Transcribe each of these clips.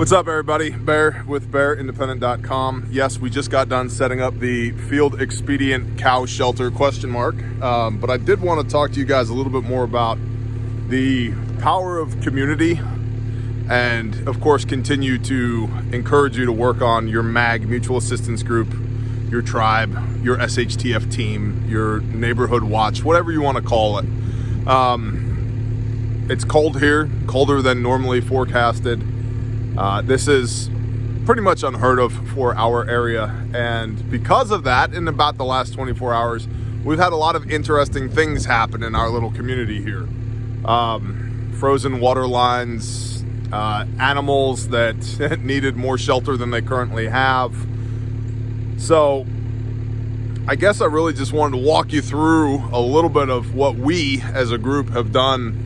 What's up, everybody? Bear with bearindependent.com. Yes, we just got done setting up the field expedient cow shelter ? But I did want to talk to you guys a little bit more about the power of community, and of course continue to encourage you to work on your MAG, mutual assistance group, your tribe, your SHTF team, your neighborhood watch, whatever you want to call it. It's cold here, colder than normally forecasted. This is pretty much unheard of for our area, and because of that, in about the last 24 hours, we've had a lot of interesting things happen in our little community here. Frozen water lines, animals that needed more shelter than they currently have. So I guess I really just wanted to walk you through a little bit of what we as a group have done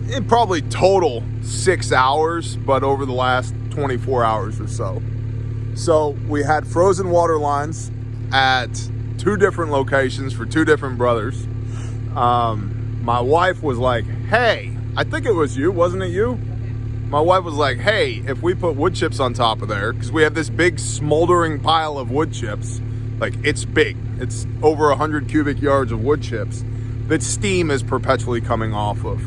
in probably total 6 hours, but over the last 24 hours or so. So we had frozen water lines at 2 different locations for 2 different brothers. My wife was like, hey, I think it was you, wasn't it you? My wife was like, hey, if we put wood chips on top of there, because we have this big smoldering pile of wood chips, like it's big, it's over 100 cubic yards of wood chips that steam is perpetually coming off of.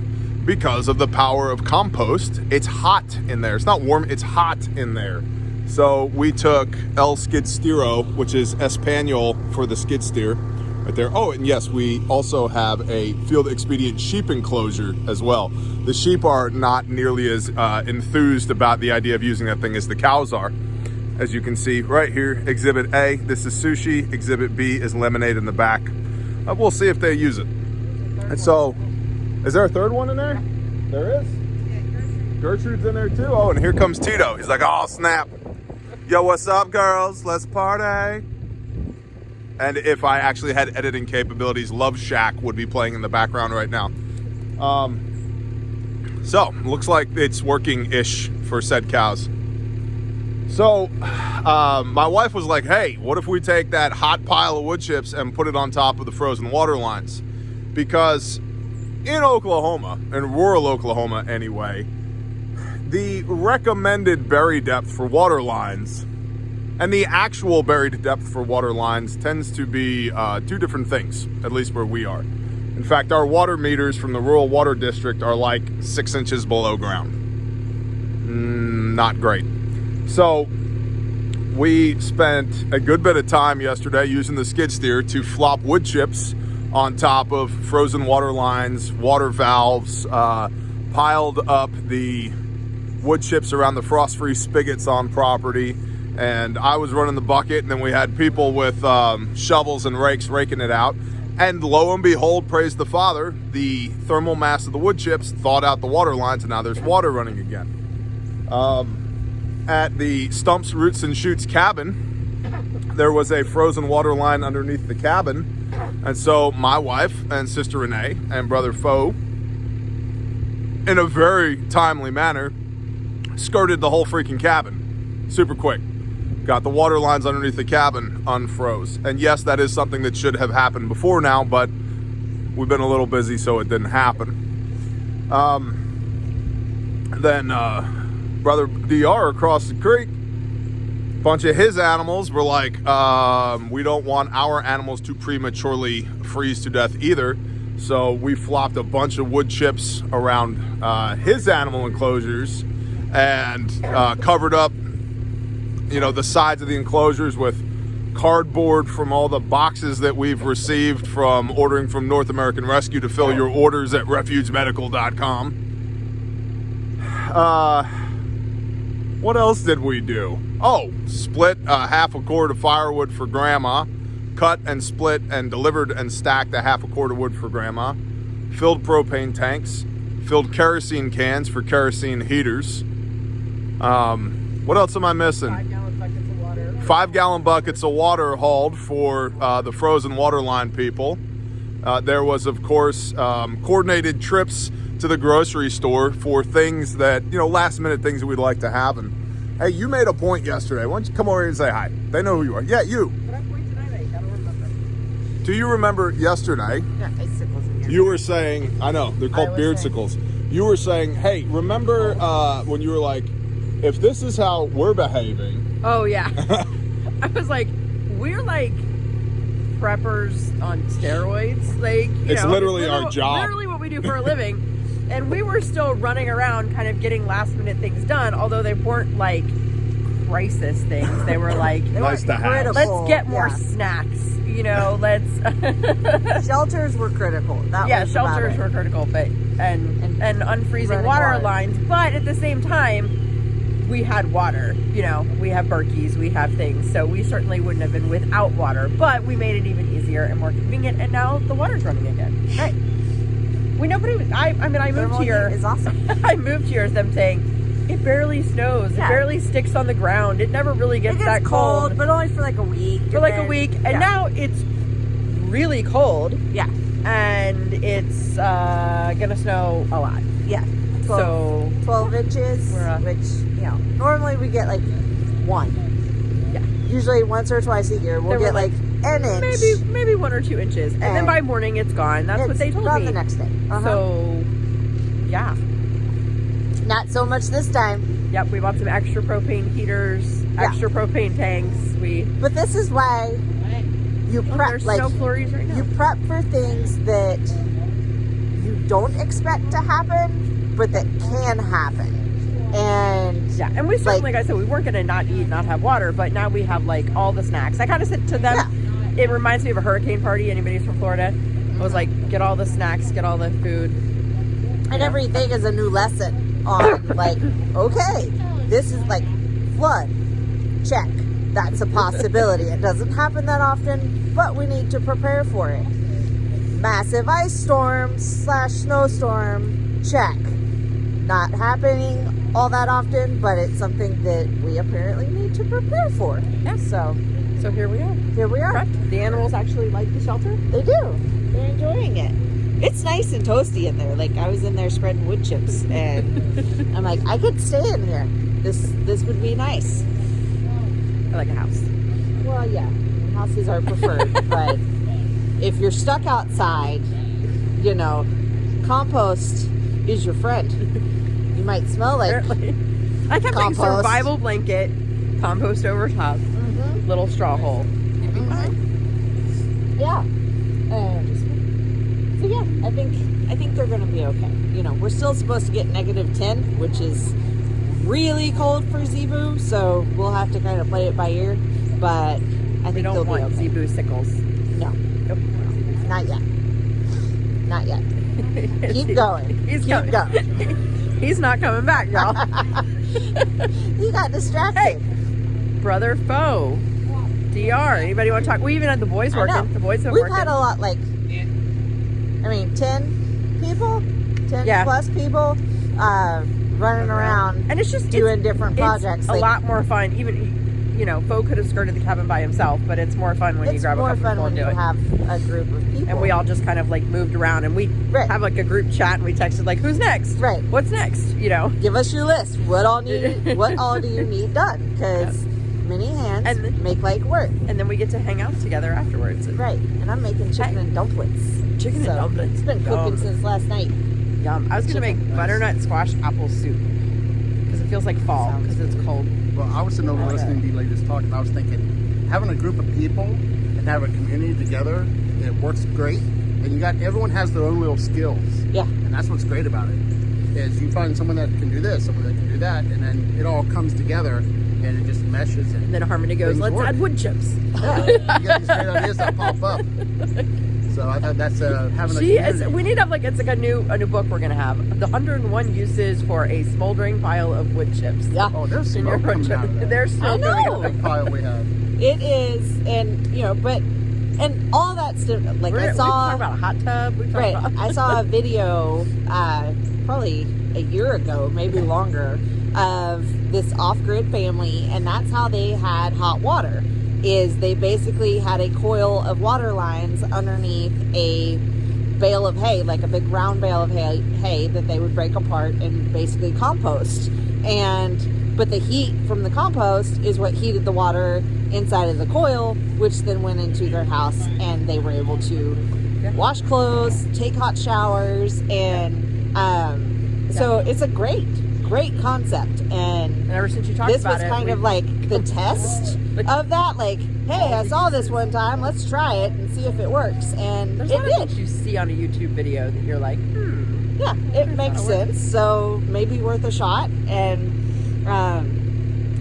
Because of the power of compost, it's hot in there. It's not warm, it's hot in there. So we took El Skid Steero, which is Espanol for the skid steer, right there. Oh, and yes, we also have a field expedient sheep enclosure as well. The sheep are not nearly as enthused about the idea of using that thing as the cows are. As you can see right here, Exhibit A, this is sushi. Exhibit B is lemonade in the back. We'll see if they use it. And so, is there a third one in there? There is? Yeah, Gertrude's in there too. Oh, and here comes Tito. He's like, oh, snap. Yo, what's up, girls? Let's party. And if I actually had editing capabilities, Love Shack would be playing in the background right now. So, looks like it's working-ish for said cows. So, my wife was like, hey, what if we take that hot pile of wood chips and put it on top of the frozen water lines? Because in Oklahoma, in rural Oklahoma anyway, the recommended bury depth for water lines and the actual buried depth for water lines tends to be 2 different things, at least where we are. In fact, our water meters from the rural water district are like 6 inches below ground. Not great. So we spent a good bit of time yesterday using the skid steer to flop wood chips on top of frozen water lines, water valves, piled up the wood chips around the frost-free spigots on property, and I was running the bucket, and then we had people with shovels and rakes raking it out, and lo and behold, praise the Father, the thermal mass of the wood chips thawed out the water lines, and now there's water running again. At the Stumps, Roots, and Shoots cabin, there was a frozen water line underneath the cabin. And so my wife and sister Renee and brother Foe, in a very timely manner, skirted the whole freaking cabin super quick. Got the water lines underneath the cabin unfroze. And yes, that is something that should have happened before now, but we've been a little busy, so it didn't happen. Then brother DR across the creek, bunch of his animals were like, we don't want our animals to prematurely freeze to death either. So we flopped a bunch of wood chips around his animal enclosures and covered up, the sides of the enclosures with cardboard from all the boxes that we've received from ordering from North American Rescue to fill your orders at refugemedical.com. What else did we do? Oh, split half a cord of firewood for Grandma, cut and split and delivered and stacked a half a cord of wood for Grandma, filled propane tanks, filled kerosene cans for kerosene heaters. What else am I missing? 5-gallon buckets of water. 5-gallon buckets of water hauled for the frozen water line people. There was, of course, coordinated trips to the grocery store for things that, last minute things that we'd like to have. And hey, you made a point yesterday. Why don't you come over here and say hi? They know who you are. Yeah, you. What point did I make? I don't remember. Do you remember yesterday? Yeah, icicles in here. You were saying, I know, they're called beard sickles. You were saying, hey, remember when you were like, if this is how we're behaving, Oh yeah. I was like, we're like preppers on steroids. Like, It's literally our job. Literally what we do for a living. And we were still running around kind of getting last minute things done, although they weren't like crisis things. They were like, nice to have. let's get more snacks. You know, let's Shelters were critical. That was shelters were critical, but and unfreezing water lines. But at the same time, we had water. You know, we have Berkeys, we have things, so we certainly wouldn't have been without water. But we made it even easier and more convenient, and now the water's running again. Right. We nobody. I mean, I moved here. Is awesome. I moved here with them saying it barely snows. Yeah. It barely sticks on the ground. It never really gets that cold. but only for like a week. For like a week, and now it's really cold. Yeah. And it's gonna snow a lot. Yeah. 12 inches, which, you know, normally we get like 1. Yeah. Usually once or twice a year we'll get like an inch. Maybe 1 or 2 inches. And then by morning it's gone. That's what they told me. The next day. So, yeah. Not so much this time. Yep, we bought some extra propane heaters, extra propane tanks. But this is why you prep, there's like, snow flurries right now. you prep for things that you don't expect to happen, but that can happen. And yeah, and we certainly, like I said, we weren't going to not eat, not have water, but now we have like all the snacks. I kind of said to them, it reminds me of a hurricane party. Anybody who's from Florida, I was like, get all the snacks, get all the food. And everything is a new lesson on like, okay, this is like flood, check. That's a possibility. It doesn't happen that often, but we need to prepare for it. Massive ice storm / snowstorm, check. Not happening all that often, but it's something that we apparently need to prepare for. Yeah. So here we are. Here we are. Correct. The animals actually like the shelter. They do. They're enjoying it. It's nice and toasty in there. Like, I was in there spreading wood chips, and I'm like, I could stay in here. This would be nice. I like a house. Well, yeah, houses are preferred, but if you're stuck outside, you know, compost is your friend. You might smell like I kept saying compost. survival blanket, compost over top, little straw hole. You'd be fine. Yeah. So yeah, I think they're gonna be okay. You know, we're still supposed to get -10, which is really cold for Zebu, so we'll have to kind of play it by ear. But I think they'll be okay. Zebu sickles. No, Nope. not yet. Not yet. Keep going. He's Keep going. He's not coming back, y'all. You got distracted. Hey, brother, foe, DR. Anybody want to talk? We even had the boys working. The boys have We've working. had a lot, like, I mean, 10 people, 10 plus people running around, and it's just doing different projects. It's a lot more fun. Even, you know, Foe could have skirted the cabin by himself, but it's more fun when you grab a couple people and do it. It's more fun when you have a group of people. And we all just kind of like moved around, and we have like a group chat, and we texted like, "Who's next? Right? What's next? You know, give us your list. What all do you need done? Because many hands make light work. And then we get to hang out together afterwards. Right. And I'm making chicken and dumplings. Chicken and dumplings. It's been cooking since last night. Yum. I was gonna make butternut squash apple soup because it feels like fall because it's cold. Well, I was sitting over listening to you ladies talk, and I was thinking, having a group of people and have a community together, it works great. And everyone has their own little skills. Yeah. And that's what's great about it, is you find someone that can do this, someone that can do that, and then it all comes together, and it just meshes. And then Harmony goes, let's add wood chips. Yeah, you get these great ideas that pop up. So I thought that's having a community. We need to have it's like a new book we're gonna have. The 101 uses for a smoldering pile of wood chips. Yeah. Oh, there's smoke coming out of that. There's smoke coming out of big pile we have. It is, and you know, and all that stuff. Like we talk about a hot tub. I saw a video probably a year ago, maybe longer, of this off-grid family, and that's how they had hot water. Is they basically had a coil of water lines underneath a bale of hay, like a big round bale of hay that they would break apart and basically compost. But the heat from the compost is what heated the water inside of the coil, which then went into their house, and they were able to wash clothes, take hot showers, and so it's a great great concept. And ever since you talked this about was it, kind of like the test of that. Like, hey, I saw this one time. Let's try it and see if it works. And there's a lot of things you see on a YouTube video that you're like, yeah, it makes sense. So maybe worth a shot. And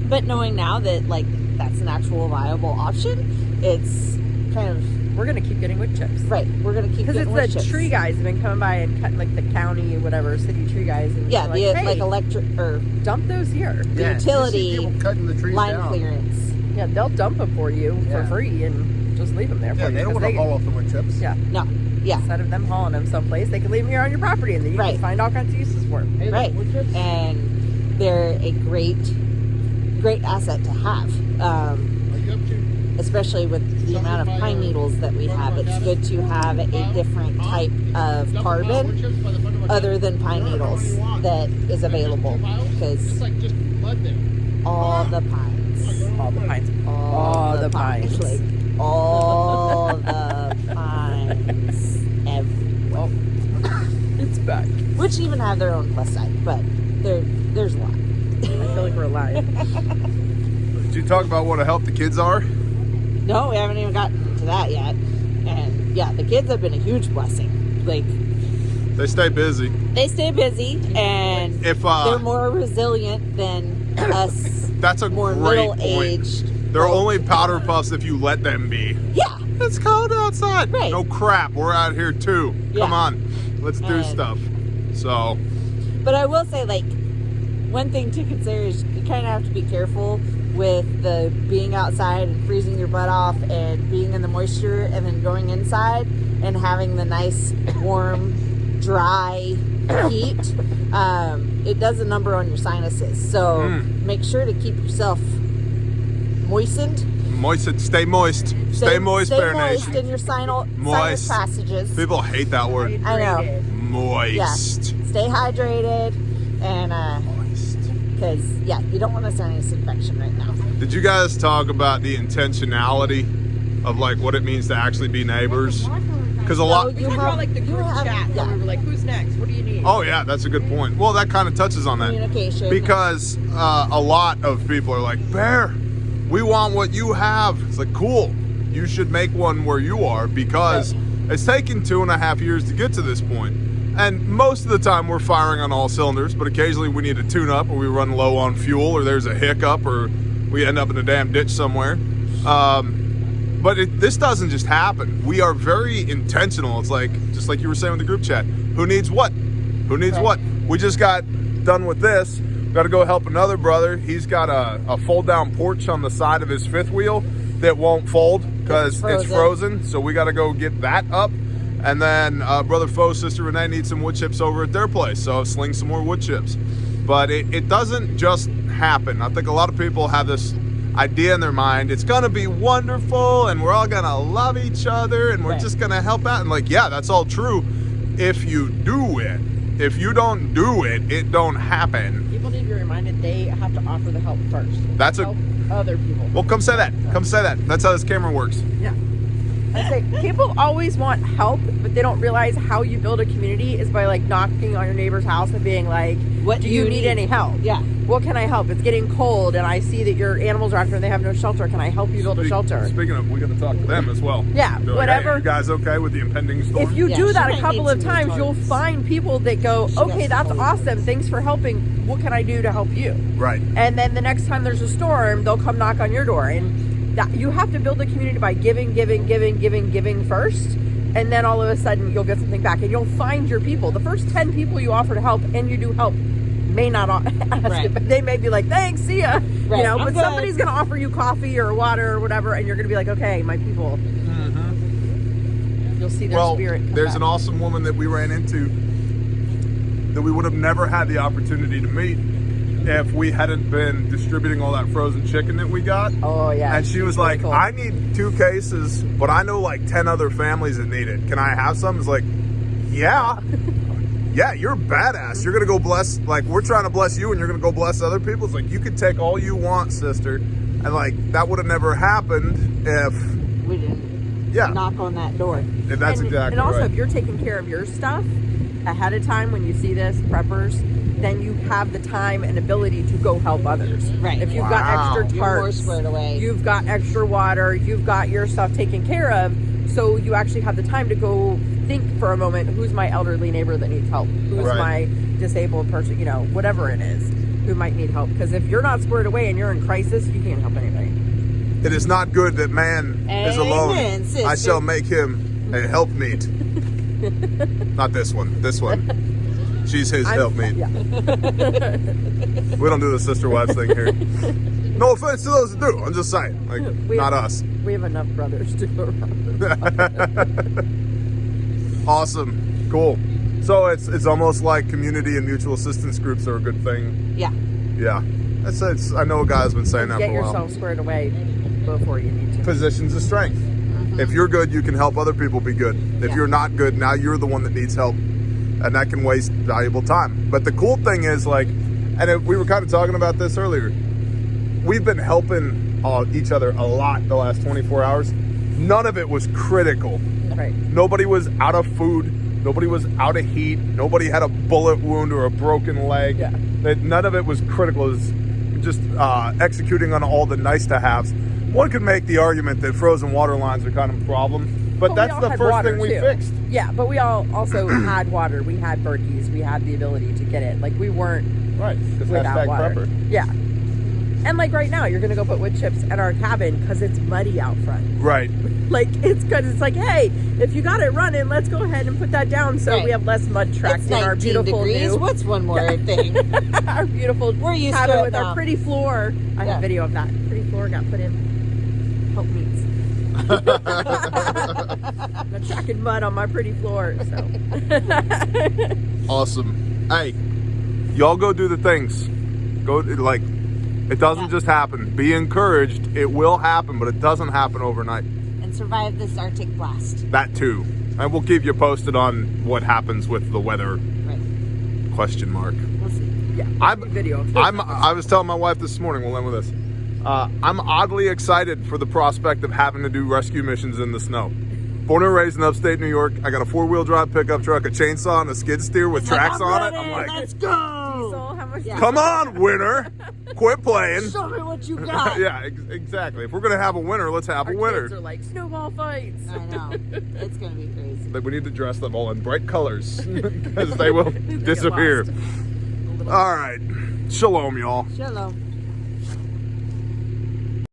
but knowing now that like that's an actual viable option, it's kind of, we're gonna keep getting wood chips. Right, we're gonna keep getting wood chips. Because it's the tree guys have been coming by and cutting, like the county or whatever, city tree guys. And yeah, like, the hey, like electric or dump those here. The utility cutting the trees line down. clearance. Yeah, they'll dump them for you for free and just leave them there for you. They don't want to haul off the wood chips. Yeah. No. Yeah. Instead of them hauling them someplace, they can leave them here on your property, and then you can find all kinds of uses for them. Hey, right. And they're a great asset to have. Especially with the amount of pine needles that we have, it's good to have a different type of carbon other than pine needles that is available, because all the pines, all the pines, like all the pines everywhere. It's back. Which even have their own plus side, but there's a lot. I feel like we're alive. Did you talk about what a help the kids are? No, we haven't even gotten to that yet. And yeah, the kids have been a huge blessing. Like, they stay busy. They stay busy, and if they're more resilient than us. That's a more great middle-aged. point. They're only powder puffs if you let them be. Yeah. It's cold outside. Right. No crap. We're out here too. Yeah. Come on. Let's do stuff. So. But I will say, like, one thing to consider is you kind of have to be careful with the being outside and freezing your butt off and being in the moisture and then going inside and having the nice, warm, dry heat. It does a number on your sinuses. So make sure to keep yourself moistened. Stay moist. Stay moist, Bear moist Nation. in your sinus passages. People hate that word. I know. Moist. Yeah. Stay hydrated and because you don't want a sinus infection right now. Did you guys talk about the intentionality of like what it means to actually be neighbors? Because a lot. We talked about like the group chat. Yeah. We were like, "Who's next? What do you need?" Oh yeah, that's a good point. Well, that kind of touches on that. Communication. Because a lot of people are like, Bear, we want what you have. It's like, cool. You should make one where you are, because it's taken 2.5 years to get to this point. And most of the time we're firing on all cylinders, but occasionally we need a tune-up, or we run low on fuel, or there's a hiccup, or we end up in a damn ditch somewhere. But this doesn't just happen. We are very intentional. It's like, just like you were saying with the group chat, who needs what? Who needs what? We just got done with this. Got to go help another brother. He's got a fold-down porch on the side of his fifth wheel that won't fold because it's frozen. So we got to go get that up. And then brother Foe's sister Renee needs some wood chips over at their place. So sling some more wood chips. But it doesn't just happen. I think a lot of people have this idea in their mind. It's going to be wonderful and we're all going to love each other and we're just going to help out. And like, yeah, that's all true if you do it. If you don't do it, it don't happen. People need to be reminded they have to offer the help first. That's help other people. Well, come say that. Come say that. That's how this camera works. Yeah. I say people always want help, but they don't realize how you build a community is by like knocking on your neighbor's house and being like, "What do you need any help? Yeah. What can I help? It's getting cold, and I see that your animals are out here and they have no shelter. Can I help you build a shelter?" Speaking of, we got to talk to them as well. Yeah, like, whatever. Hey, you guys okay with the impending storm? If you do that a couple of times, you'll find people that go, "Okay, that's awesome. Thanks for helping. What can I do to help you?" Right. And then the next time there's a storm, they'll come knock on your door. And that, you have to build a community by giving first, and then all of a sudden you'll get something back, and you'll find your people. The first 10 people you offer to help, and you do help, may not ask it, but they may be like, "Thanks, see ya." Right. You know, but somebody's going to offer you coffee or water or whatever, and you're going to be like, "Okay, my people." You'll see their spirit come there's back. an awesome woman that we ran into that we would have never had the opportunity to meet if we hadn't been distributing all that frozen chicken that we got. Oh yeah. And she was really like, cool. "I need 2 cases, but I know like 10 other families that need it. Can I have some?" It's like, yeah. Yeah, you're badass. You're going to go bless, like, we're trying to bless you and you're going to go bless other people. It's like, you could take all you want, sister. And like, that would have never happened if we didn't knock on that door. And that's exactly right. And also, if you're taking care of your stuff ahead of time when you see this, preppers, then you have the time and ability to go help others. Right. If you've got extra You're more tarps, squared away. you've got extra water, you've got your stuff taken care of, so you actually have the time to go think for a moment, who's my elderly neighbor that needs help? Who's Right. my disabled person, you know, whatever it is, who might need help. Because if you're not squared away and you're in crisis, you can't help anybody. It is not good that man is alone. Amen, sister. I shall make him a helpmeet. Not this one. This one. She's his helpmeet. Yeah. We don't do the sister wives thing here. No offense to those that do. I'm just saying. Like, not us. We have enough brothers to go around. Awesome. Cool. So it's almost like community and mutual assistance groups are a good thing. Yeah. Yeah. It's I know a guy's been saying that Get for a while. yourself squared away before you need to. Positions of strength. If you're good, you can help other people be good. If Yeah. you're not good, now you're the one that needs help. And that can waste valuable time. But the cool thing is, like, we were kind of talking about this earlier, we've been helping each other a lot the last 24 hours. None of it was critical. Right. Nobody was out of food. Nobody was out of heat. Nobody had a bullet wound or a broken leg. Yeah. None of it was critical. It was just executing on all the nice-to-haves. One could make the argument that frozen water lines are kind of a problem, but we that's all the had first water, thing we too. fixed. Yeah, but we all also had water. We had Berkeys. We had the ability to get it. Like, we weren't Right, because without water. prepper. Yeah. And like right now, you're going to go put wood chips at our cabin because it's muddy out front. Right. Like, it's good. It's like, hey, if you got it running, let's go ahead and put that down so Right. we have less mud tracks It's in our 19 beautiful degrees. new... What's one more thing? our beautiful We're used to cabin it with now. our pretty floor. I Yeah. have video of that. Pretty floor got put in. Help meets. I'm tracking mud on my pretty floor, so... Awesome. Hey, y'all go do the things. Go, like, it doesn't just happen. Be encouraged. It will happen, but it doesn't happen overnight. And survive this Arctic blast. That too. And we'll keep you posted on what happens with the weather, Right. question mark. We'll see. Yeah, I'm- video. I was telling my wife this morning, we'll end with this. I'm oddly excited for the prospect of having to do rescue missions in the snow. Born and raised in upstate New York, I got a 4-wheel drive pickup truck, a chainsaw, and a skid steer with tracks on it. I'm like, let's go. Diesel, how much? Yeah. come on, winter, quit playing. Show me what you got. Yeah, exactly. If we're gonna have a winter, let's have Our a kids winter. are like snowball fights. I know. It's going to be crazy. But we need to dress them all in bright colors because they will disappear. lost. All right, shalom, y'all. Shalom.